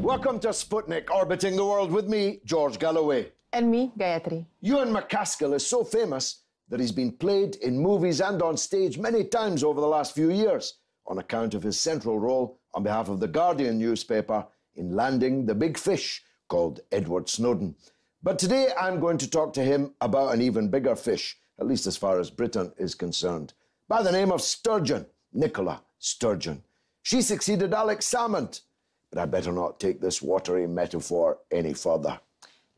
Welcome to Sputnik, orbiting the world with me, George Galloway. And me, Gayatri. Ewen MacAskill is so famous that he's been played in movies and on stage many times over the last few years on account of his central role on behalf of the Guardian newspaper in landing the big fish called Edward Snowden. But today I'm going to talk to him about an even bigger fish, at least as far as Britain is concerned, by the name of Sturgeon, Nicola Sturgeon. She succeeded Alex Salmond. But I better not take this watery metaphor any further.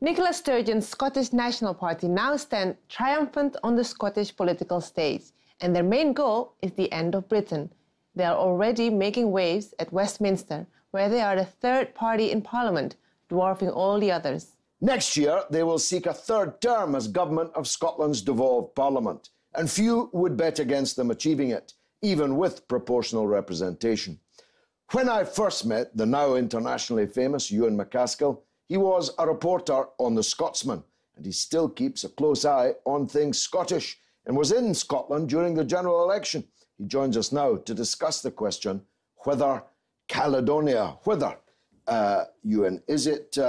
Nicola Sturgeon's Scottish National Party now stand triumphant on the Scottish political stage, and their main goal is the end of Britain. They are already making waves at Westminster, where they are the third party in Parliament, dwarfing all the others. Next year, they will seek a third term as Government of Scotland's devolved Parliament, and few would bet against them achieving it, even with proportional representation. When I first met the now internationally famous Ewen MacAskill, he was a reporter on The Scotsman, and he still keeps a close eye on things Scottish and was in Scotland during the general election. He joins us now to discuss the question, Whither Caledonia? Whither, Ewen? Is it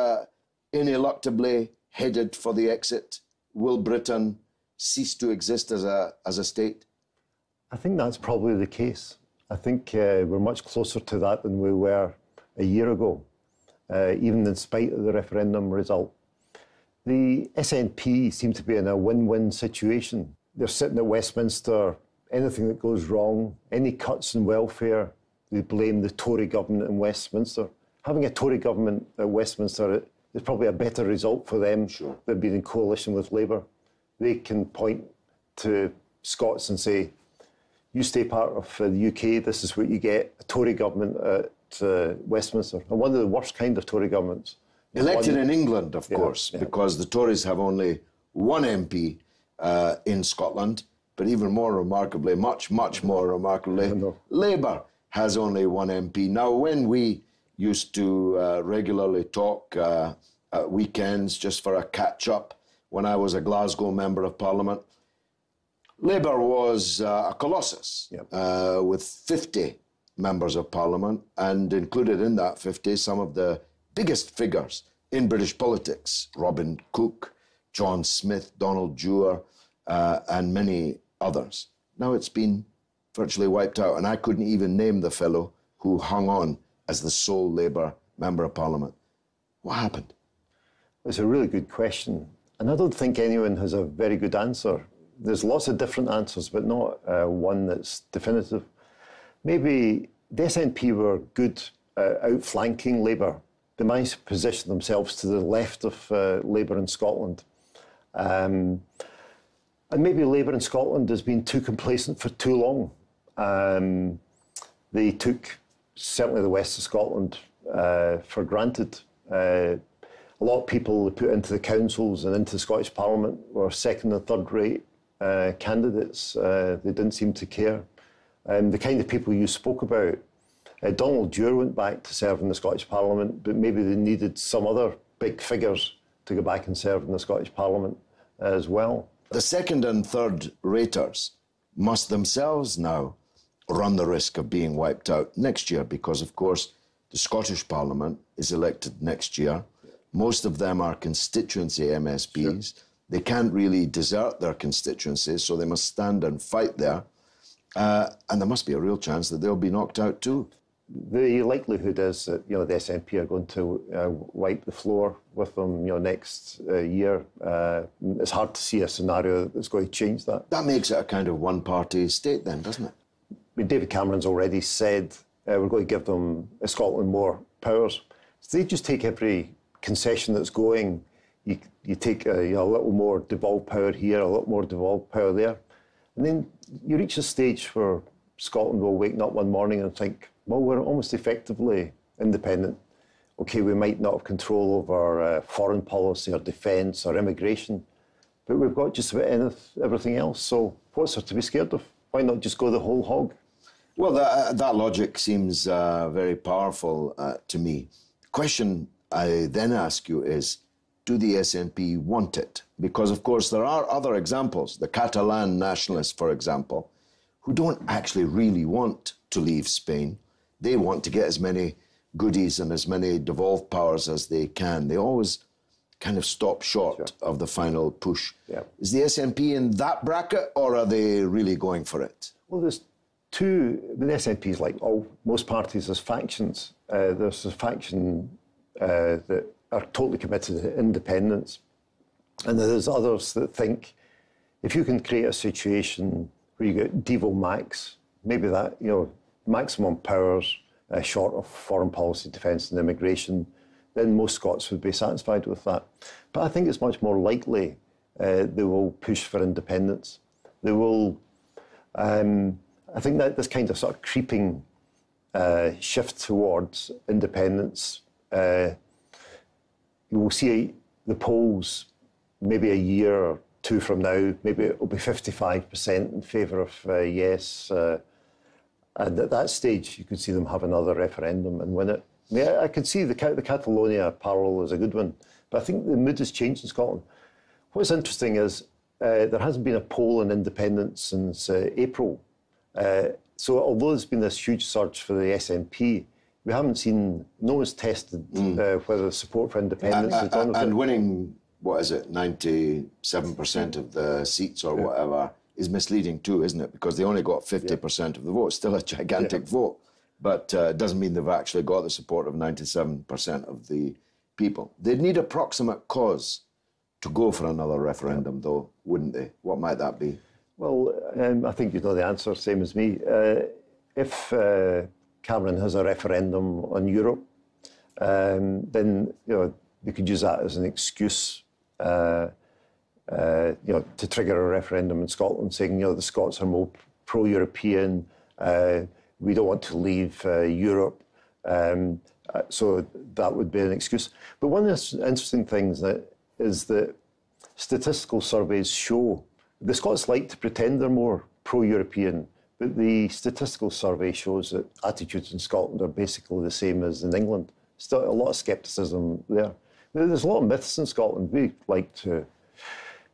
ineluctably headed for the exit? Will Britain cease to exist as a state? I think that's probably the case. I think we're much closer to that than we were a year ago, even in spite of the referendum result. The SNP seem to be in a win-win situation. They're sitting at Westminster. Anything that goes wrong, any cuts in welfare, they blame the Tory government in Westminster. Having a Tory government at Westminster is probably a better result for them than being in coalition with Labour. They can point to Scots and say, you stay part of the UK, this is what you get, a Tory government at Westminster. And one of the worst kind of Tory governments. Elected in England, of course, because the Tories have only one MP in Scotland, but even more remarkably, much more remarkably, Labour has only one MP. Now, when we used to regularly talk at weekends just for a catch-up, when I was a Glasgow Member of Parliament, Labour was a colossus with 50 members of Parliament, and included in that 50 some of the biggest figures in British politics, Robin Cook, John Smith, Donald Dewar, and many others. Now it's been virtually wiped out, and I couldn't even name the fellow who hung on as the sole Labour Member of Parliament. What happened? It's a really good question, and I don't think anyone has a very good answer. There's lots of different answers, but not one that's definitive. Maybe the SNP were good at outflanking Labour. They managed to position themselves to the left of Labour in Scotland. And maybe Labour in Scotland has been too complacent for too long. They took, certainly the west of Scotland, for granted. A lot of people they put into the councils and into the Scottish Parliament were second and third rate candidates. They didn't seem to care. The kind of people you spoke about, Donald Dewar went back to serve in the Scottish Parliament, but maybe they needed some other big figures to go back and serve in the Scottish Parliament as well. The second and third raters must themselves now run the risk of being wiped out next year because, of course, the Scottish Parliament is elected next year. Most of them are constituency MSPs. They can't really desert their constituencies, so they must stand and fight there. And there must be a real chance that they'll be knocked out too. The likelihood is that the SNP are going to wipe the floor with them next year. It's hard to see a scenario that's going to change that. That makes it a kind of one-party state then, doesn't it? I mean, David Cameron's already said we're going to give them Scotland more powers. So they just take every concession that's going. You take a little more devolved power here, a little more devolved power there. And then you reach a stage where Scotland will wake up one morning and think, well, we're almost effectively independent. Okay, we might not have control over foreign policy or defence or immigration, but we've got just about everything else. So what's there to be scared of? Why not just go the whole hog? Well, that logic seems very powerful to me. The question I then ask you is, do the SNP want it? Because, of course, there are other examples, the Catalan nationalists, for example, who don't actually really want to leave Spain. They want to get as many goodies and as many devolved powers as they can. They always kind of stop short of the final push. Yeah. Is the SNP in that bracket, or are they really going for it? Well, there's two. The SNP is like most parties as factions. There's a faction that are totally committed to independence, and there's others that think if you can create a situation where you get devolved max, maybe that, maximum powers short of foreign policy, defence and immigration, then most Scots would be satisfied with that. But I think it's much more likely they will push for independence. They will, I think that this kind of sort of creeping shift towards independence, you will see the polls maybe a year or two from now, maybe it'll be 55% in favour of yes. And at that stage, you could see them have another referendum and win it. I mean, I could see the Catalonia parallel as a good one, but I think the mood has changed in Scotland. What's interesting is there hasn't been a poll on independence since April. So although there's been this huge surge for the SNP, we haven't seen, no one's tested whether support for independence is done. And winning, what is it, 97% of the seats or whatever is misleading too, isn't it? Because they only got 50% of the vote. Still a gigantic vote, but it doesn't mean they've actually got the support of 97% of the people. They'd need a proximate cause to go for another referendum, though, wouldn't they? What might that be? Well, I think you know the answer, same as me. If Cameron has a referendum on Europe, then they could use that as an excuse, to trigger a referendum in Scotland, saying the Scots are more pro-European. We don't want to leave Europe, so that would be an excuse. But one of the interesting things is that statistical surveys show the Scots like to pretend they're more pro-European, but the statistical survey shows that attitudes in Scotland are basically the same as in England. Still a lot of scepticism there. There's a lot of myths in Scotland. We like to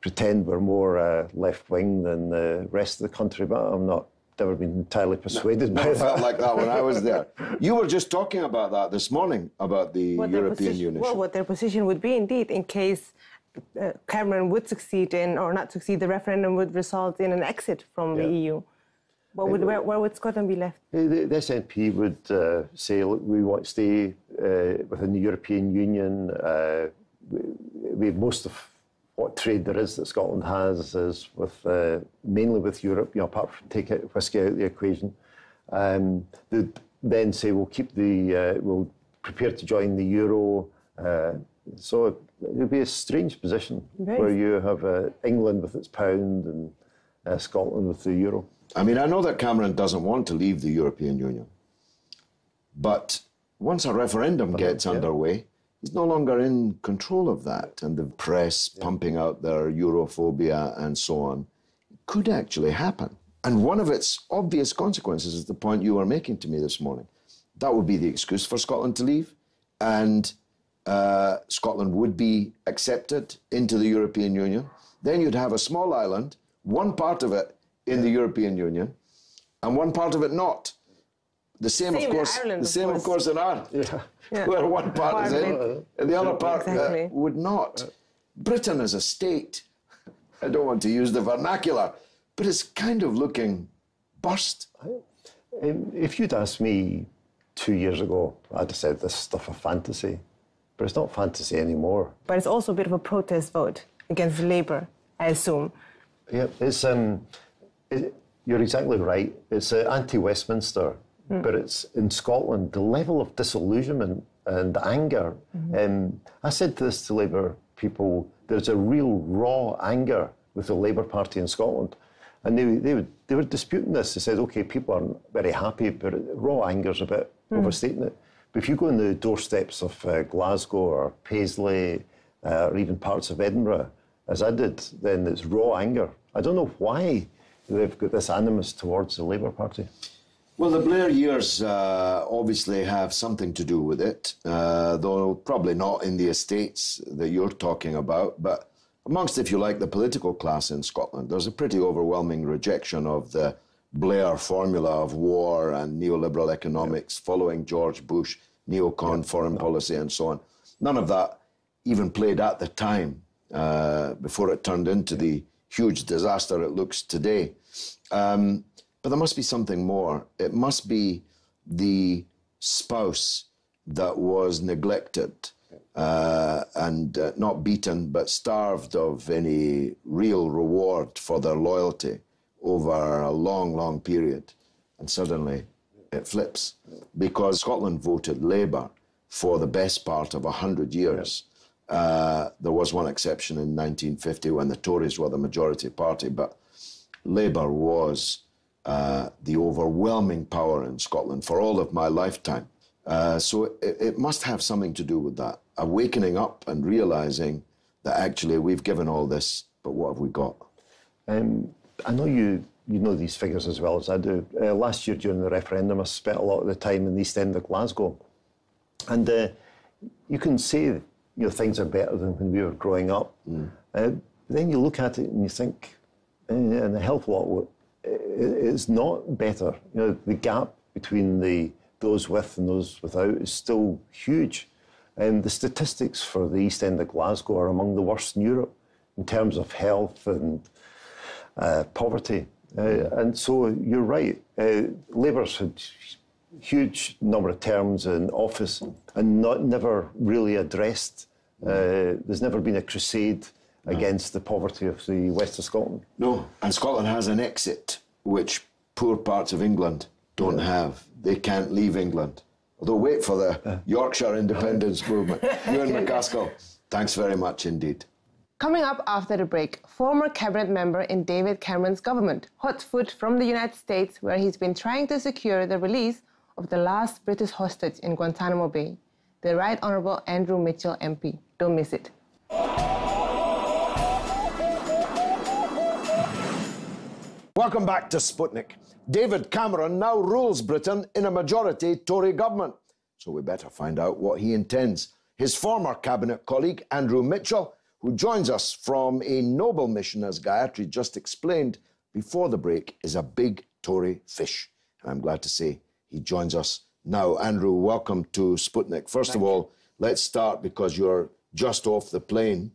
pretend we're more left-wing than the rest of the country, but I'm never been entirely persuaded by that. I felt like that when I was there. You were just talking about that this morning, about the European Union. Well, what their position would be, indeed, in case Cameron would succeed in, or not succeed, the referendum would result in an exit from the EU. Where would Scotland be left? The SNP would say, look, we want to stay within the European Union. We most of what trade there is that Scotland has is with mainly with Europe. Apart from take whisky out of the equation, they'd then say we'll keep we'll prepare to join the euro. So it would be a strange position where you have England with its pound and Scotland with the euro. I mean, I know that Cameron doesn't want to leave the European Union, but once a referendum gets underway, he's no longer in control of that, and the press pumping out their Europhobia and so on. It could actually happen. And one of its obvious consequences is the point you were making to me this morning. That would be the excuse for Scotland to leave, and Scotland would be accepted into the European Union. Then you'd have a small island, one part of it in the European Union, and one part of it not. The same of course, in Ireland, where one part is in, and the other part would not. Britain as a state, I don't want to use the vernacular, but it's kind of looking burst. If you'd asked me 2 years ago, I'd have said this stuff a fantasy, but it's not fantasy anymore. But it's also a bit of a protest vote against Labour, I assume. Yeah, it's you're exactly right. It's anti-Westminster, but it's in Scotland, the level of disillusionment and anger. I said this to Labour people, there's a real raw anger with the Labour Party in Scotland. And they were disputing this. They said, OK, people aren't very happy, but raw anger's a bit overstating it. But if you go on the doorsteps of Glasgow or Paisley or even parts of Edinburgh, as I did, then it's raw anger. I don't know why they've got this animus towards the Labour Party. Well, the Blair years obviously have something to do with it, though probably not in the estates that you're talking about, but amongst, if you like, the political class in Scotland, there's a pretty overwhelming rejection of the Blair formula of war and neoliberal economics following George Bush, neocon foreign policy and so on. None of that even played at the time before it turned into the huge disaster it looks today. But there must be something more. It must be the spouse that was neglected and not beaten, but starved of any real reward for their loyalty over a long, long period. And suddenly it flips because Scotland voted Labour for the best part of 100 years. There was one exception in 1950 when the Tories were the majority party, but Labour was the overwhelming power in Scotland for all of my lifetime. So it must have something to do with that, awakening up and realising that actually we've given all this, but what have we got? I know you know these figures as well as I do. Last year during the referendum, I spent a lot of the time in the East End of Glasgow. And you can say, things are better than when we were growing up. Then you look at it and you think, and a hell of a lot, it's not better. The gap between those with and those without is still huge. The statistics for the East End of Glasgow are among the worst in Europe in terms of health and poverty. And so you're right. Labour's had huge number of terms in office and never really addressed. There's never been a crusade against the poverty of the west of Scotland. No, and Scotland has an exit, which poor parts of England don't have. They can't leave England. Although wait for the Yorkshire independence movement. Ewen MacAskill, thanks very much indeed. Coming up after the break, former cabinet member in David Cameron's government, hotfoot from the United States, where he's been trying to secure the release of the last British hostage in Guantanamo Bay, the Right Honourable Andrew Mitchell MP. Don't miss it. Welcome back to Sputnik. David Cameron now rules Britain in a majority Tory government, so we better find out what he intends. His former cabinet colleague, Andrew Mitchell, who joins us from a noble mission, as Gayatri just explained before the break, is a big Tory fish. And I'm glad to say he joins us now. Andrew, welcome to Sputnik. First of all, let's start because you're just off the plane.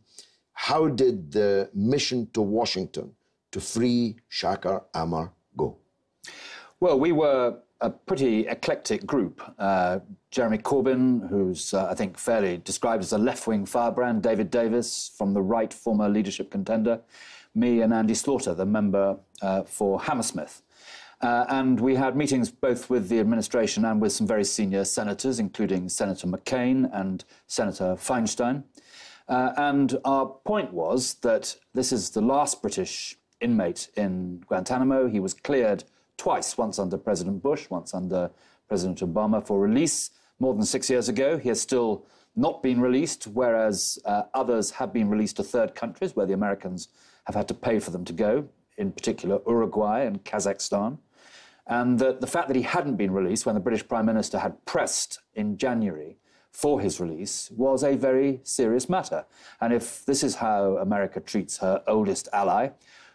How did the mission to Washington to free Shaka Amar go? Well, we were a pretty eclectic group. Jeremy Corbyn, who's, I think, fairly described as a left-wing firebrand, David Davis, from the right, former leadership contender, me and Andy Slaughter, the member for Hammersmith. And we had meetings both with the administration and with some very senior senators, including Senator McCain and Senator Feinstein. And our point was that this is the last British inmate in Guantanamo. He was cleared twice, once under President Bush, once under President Obama, for release more than 6 years ago. He has still not been released, whereas others have been released to third countries where the Americans have had to pay for them to go, in particular Uruguay and Kazakhstan. And the fact that he hadn't been released when the British Prime Minister had pressed in January for his release was a very serious matter. And if this is how America treats her oldest ally,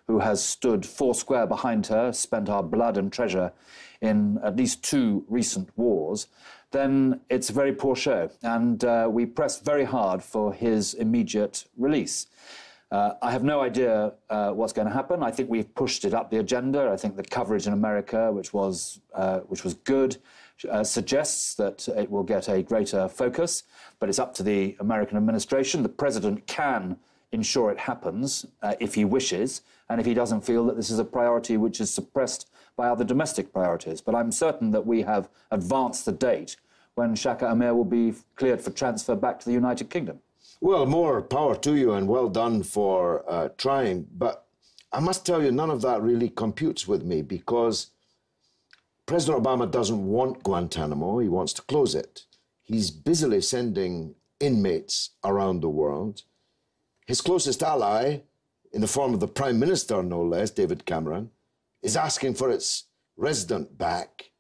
who has stood foursquare behind her, spent our blood and treasure in at least 2 recent wars, then it's a very poor show. And we pressed very hard for his immediate release. I have no idea what's going to happen. I think we've pushed it up the agenda. I think the coverage in America, which was good, suggests that it will get a greater focus. But it's up to the American administration. The president can ensure it happens if he wishes, and if he doesn't feel that this is a priority which is suppressed by other domestic priorities. But I'm certain that we have advanced the date when Shaka Amar will be cleared for transfer back to the United Kingdom. Well, more power to you and well done for trying. But I must tell you, none of that really computes with me, because President Obama doesn't want Guantanamo. He wants to close it. He's busily sending inmates around the world. His closest ally, in the form of the Prime Minister, no less, David Cameron, is asking for its resident back,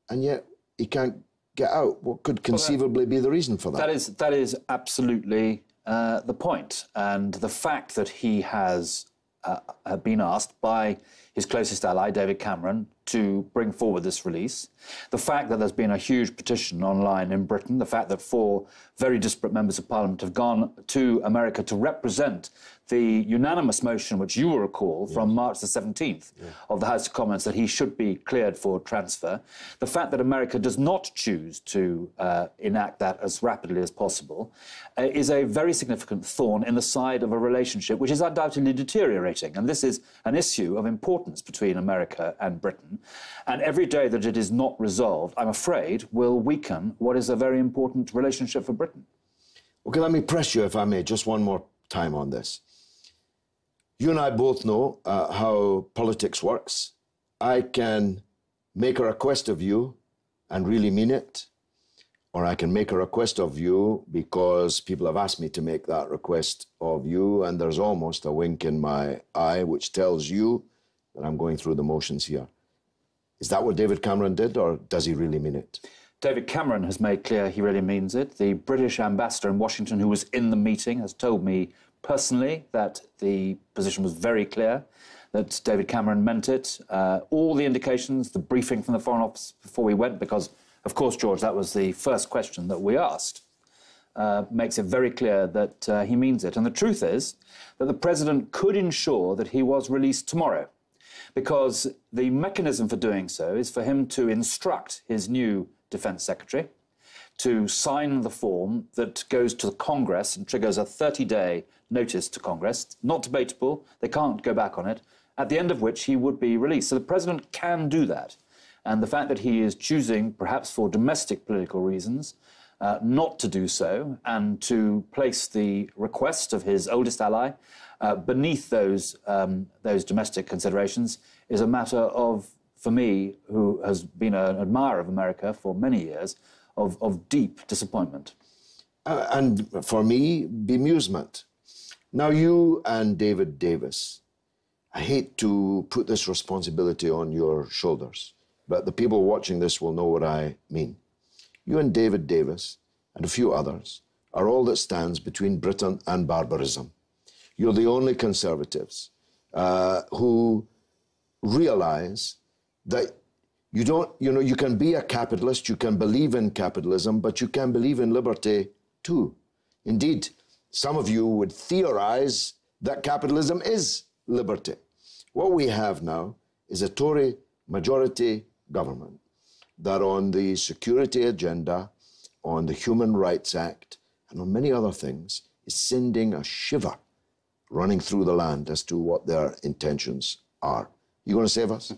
and yet he can't get out. What could conceivably be the reason for that? That is absolutely the point. And the fact that he has been asked by his closest ally, David Cameron, to bring forward this release, the fact that there's been a huge petition online in Britain, the fact that 4 very disparate members of Parliament have gone to America to represent the unanimous motion, which you will recall, from March the 17th of the House of Commons, that he should be cleared for transfer. The fact that America does not choose to enact that as rapidly as possible is a very significant thorn in the side of a relationship which is undoubtedly deteriorating. And this is an issue of importance between America and Britain. And every day that it is not resolved, I'm afraid, will weaken what is a very important relationship for Britain. Okay, let me press you, if I may, just one more time on this. You and I both know how politics works. I can make a request of you and really mean it, or I can make a request of you because people have asked me to make that request of you, and there's almost a wink in my eye which tells you that I'm going through the motions here. Is that what David Cameron did, or does he really mean it? David Cameron has made clear he really means it. The British ambassador in Washington, who was in the meeting, has told me personally that the position was very clear, that David Cameron meant it. All the indications, the briefing from the Foreign Office before we went, because, of course, George, that was the first question that we asked, makes it very clear that he means it. And the truth is that the President could ensure that he was released tomorrow, because the mechanism for doing so is for him to instruct his new Defence Secretary to sign the form that goes to the Congress and triggers a 30-day notice to Congress, not debatable, they can't go back on it, at the end of which he would be released. So the President can do that. And the fact that he is choosing, perhaps for domestic political reasons, not to do so, and to place the request of his oldest ally beneath those domestic considerations, is a matter of, for me, who has been an admirer of America for many years, of deep disappointment. And for me, bemusement. Now, you and David Davis, I hate to put this responsibility on your shoulders, but the people watching this will know what I mean. You and David Davis, and a few others, are all that stands between Britain and barbarism. You're the only Conservatives who realise that you can be a capitalist, you can believe in capitalism, but you can believe in liberty too. Indeed, some of you would theorise that capitalism is liberty. What we have now is a Tory majority government that on the security agenda, on the Human Rights Act, and on many other things, is sending a shiver running through the land as to what their intentions are. You going to save us?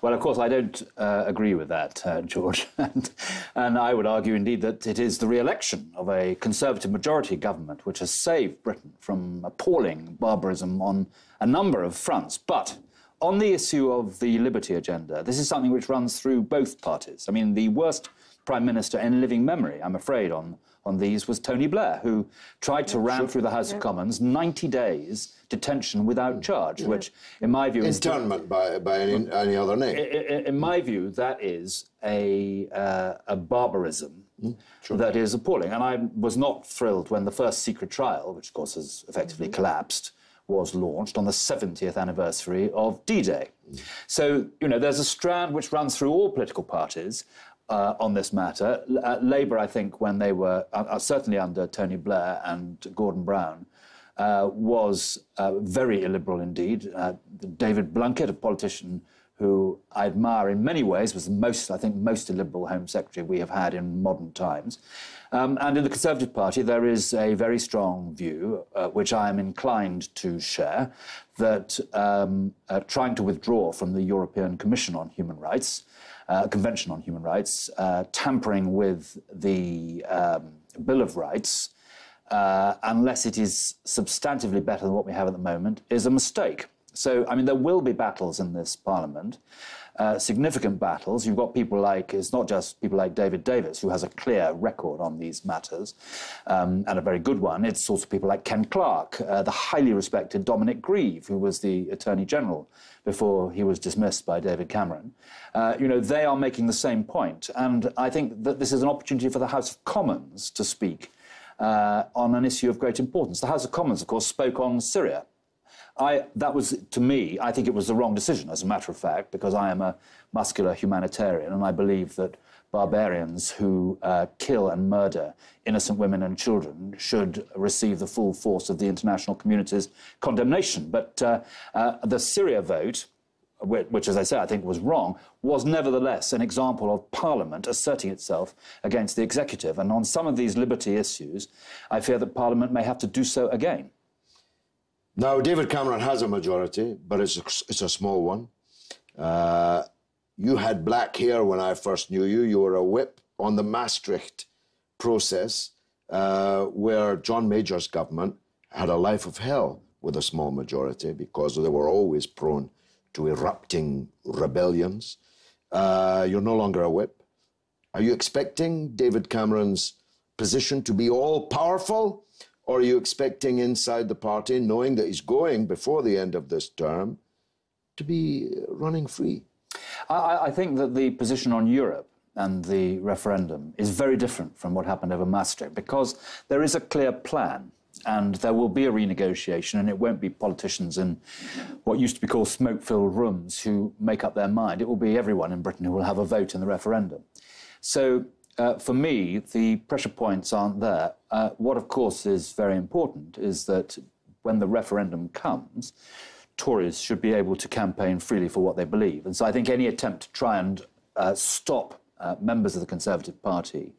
Well, of course, I don't agree with that, George. And I would argue, indeed, that it is the re-election of a Conservative majority government which has saved Britain from appalling barbarism on a number of fronts. But on the issue of the liberty agenda, this is something which runs through both parties. I mean, the worst Prime Minister in living memory, I'm afraid, on these was Tony Blair, who tried to ram through the House of Commons 90 days detention without charge, which, in my view... Internment by any other name. In my view, that is a barbarism that is appalling. And I was not thrilled when the first secret trial, which of course has effectively collapsed, was launched on the 70th anniversary of D-Day. So, there's a strand which runs through all political parties on this matter. Labour, I think, when they were, certainly under Tony Blair and Gordon Brown, was very illiberal indeed. David Blunkett, a politician who I admire in many ways, was the most illiberal Home Secretary we have had in modern times. And in the Conservative Party, there is a very strong view, which I am inclined to share, that trying to withdraw from the European Commission on Human Rights, Convention on Human Rights, tampering with the Bill of Rights, unless it is substantively better than what we have at the moment, is a mistake. So, I mean, there will be battles in this Parliament, significant battles. You've got people like, it's not just people like David Davis, who has a clear record on these matters, and a very good one. It's also people like Ken Clarke, the highly respected Dominic Grieve, who was the Attorney General before he was dismissed by David Cameron. You know, they are making the same point. And I think that this is an opportunity for the House of Commons to speak on an issue of great importance. The House of Commons, of course, spoke on Syria. That was, to me, I think it was the wrong decision, as a matter of fact, because I am a muscular humanitarian, and I believe that barbarians who kill and murder innocent women and children should receive the full force of the international community's condemnation. But the Syria vote, which, as I say, I think was wrong, was nevertheless an example of Parliament asserting itself against the executive. And on some of these liberty issues, I fear that Parliament may have to do so again. Now, David Cameron has a majority, but it's a small one. You had black hair when I first knew you. You were a whip on the Maastricht process, where John Major's government had a life of hell with a small majority because they were always prone to erupting rebellions. You're no longer a whip. Are you expecting David Cameron's position to be all-powerful? Or are you expecting inside the party, knowing that he's going before the end of this term, to be running free? I think that the position on Europe and the referendum is very different from what happened over Maastricht, because there is a clear plan and there will be a renegotiation, and it won't be politicians in what used to be called smoke-filled rooms who make up their mind. It will be everyone in Britain who will have a vote in the referendum. So for me, the pressure points aren't there. What, of course, is very important is that when the referendum comes, Tories should be able to campaign freely for what they believe. And so I think any attempt to try and stop members of the Conservative Party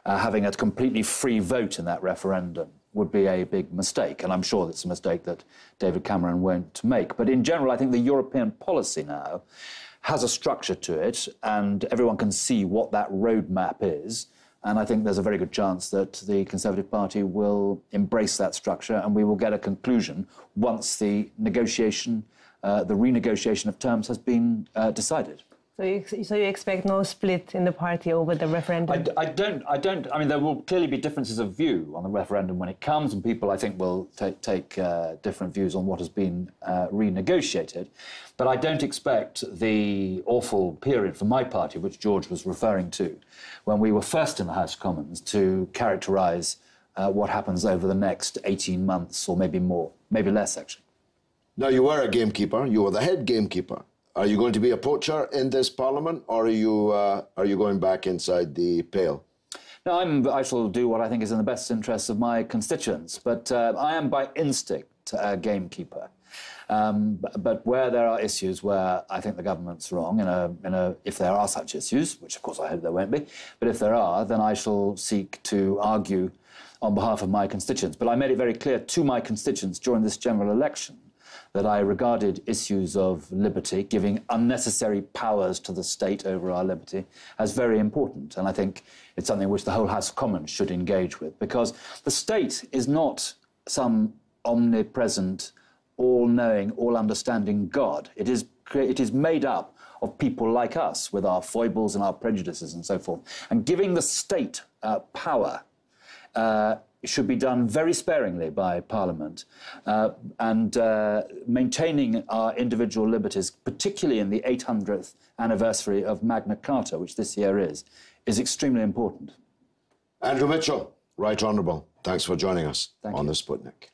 having a completely free vote in that referendum would be a big mistake. And I'm sure that's a mistake that David Cameron won't make. But in general, I think the European policy now has a structure to it, and everyone can see what that roadmap is. And I think there's a very good chance that the Conservative Party will embrace that structure, and we will get a conclusion once the negotiation, the renegotiation of terms has been decided. So you expect no split in the party over the referendum? I don't. I mean, there will clearly be differences of view on the referendum when it comes, and people, I think, will take different views on what has been renegotiated. But I don't expect the awful period for my party, which George was referring to, when we were first in the House of Commons, to characterise what happens over the next 18 months, or maybe more, maybe less, actually. Now, you were a gamekeeper. You were the head gamekeeper. Are you going to be a poacher in this Parliament, or are you going back inside the pale? No, I shall do what I think is in the best interests of my constituents, but I am by instinct a gamekeeper. But where there are issues where I think the government's wrong, if there are such issues, which of course I hope there won't be, but if there are, then I shall seek to argue on behalf of my constituents. But I made it very clear to my constituents during this general election that I regarded issues of liberty, giving unnecessary powers to the state over our liberty, as very important. And I think it's something which the whole House of Commons should engage with, because the state is not some omnipresent, all-knowing, all-understanding God. It is made up of people like us, with our foibles and our prejudices and so forth. And giving the state power should be done very sparingly by Parliament, and maintaining our individual liberties, particularly in the 800th anniversary of Magna Carta, which this year is extremely important. Andrew Mitchell, Right Honourable, thanks for joining us on the Sputnik.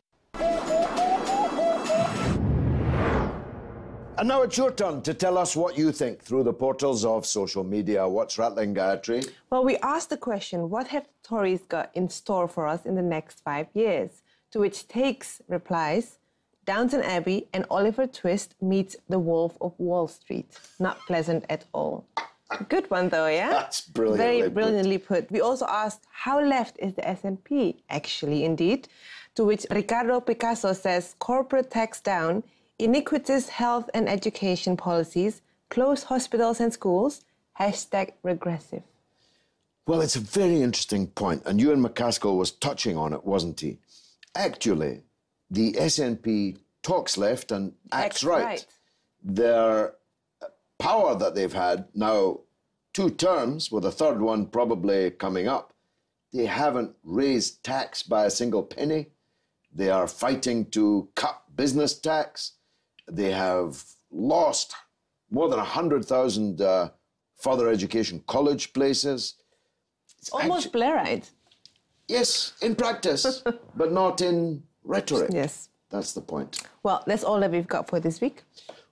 And now it's your turn to tell us what you think through the portals of social media. What's rattling, Gayatri? Well, we asked the question, what have the Tories got in store for us in the next 5 years? To which Takes replies, Downton Abbey and Oliver Twist meets The Wolf of Wall Street. Not pleasant at all. Good one, though, yeah? That's brilliantly Very brilliantly put. We also asked, how left is the SNP? Actually, indeed. To which Ricardo Picasso says, corporate tax down, iniquitous health and education policies, close hospitals and schools, #regressive. Well, it's a very interesting point, and Ewen MacAskill was touching on it, wasn't he? Actually, the SNP talks left and acts right. Their power that they've had now 2 terms, with a third one probably coming up, they haven't raised tax by a single penny. They are fighting to cut business tax. They have lost more than 100,000 further education college places. It's almost Blairite. Yes, in practice, but not in rhetoric. Yes. That's the point. Well, that's all that we've got for this week.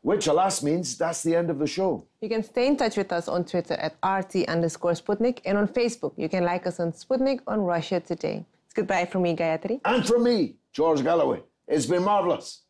Which, alas, means that's the end of the show. You can stay in touch with us on Twitter at RT_Sputnik, and on Facebook. You can like us on Sputnik on Russia Today. It's goodbye from me, Gayatri. And from me, George Galloway. It's been marvellous.